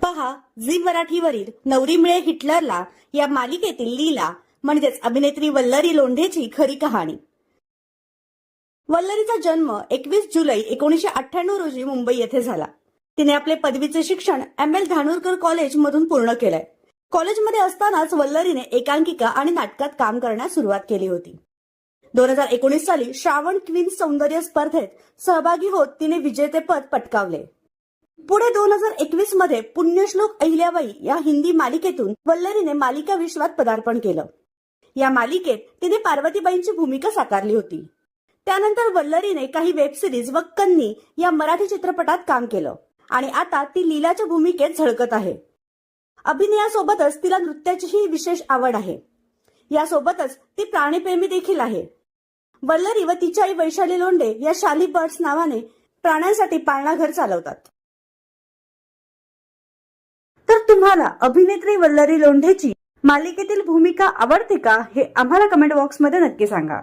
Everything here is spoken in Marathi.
पहा झी मराठीवरील नवरी मिळे हिटलरला या मालिकेतील लीला म्हणजेच अभिनेत्री वल्लरी लोंढेची खरी कहाणी। वल्लरीचा जन्म 21 जुलै 1998 रोजी मुंबई येथे झाला। तिने आपले पदवीचे शिक्षण ML धानोरकर कॉलेज मधून पूर्ण केलंय। कॉलेजमध्ये असतानाच वल्लरीने एकांकिका आणि नाटकात काम करण्यास सुरुवात केली होती। 2019 साली श्रावण क्वीन सौंदर्य स्पर्धेत सहभागी होत तिने विजेतेपद पटकावले। पुढे 2021 मध्ये पुण्यश्लोक अहिल्याबाई या हिंदी मालिकेतून वल्लरीने मालिका विश्वात पदार्पण केलं। या मालिकेत तिने पार्वतीबाईंची भूमिका साकारली होती। त्यानंतर वल्लरीने काही वेब सिरीज व कन्नी या मराठी चित्रपटात काम केलं आणि आता ती लीलाच्या भूमिकेत झळकत आहे। अभिनयासोबतच तिला नृत्याचीही विशेष आवड आहे। यासोबतच ती प्राणीप्रेमी देखील आहे। वल्लरी व तिची आई वैशाली लोंढे या शाली बर्ड्स नावाने प्राण्यांसाठी पाळणा घर चालवतात। तर तुम्हाला अभिनेत्री वल्लरी लोंढेची मालिकेतील भूमिका आवडते का हे आम्हाला कमेंट बॉक्समध्ये नक्की सांगा।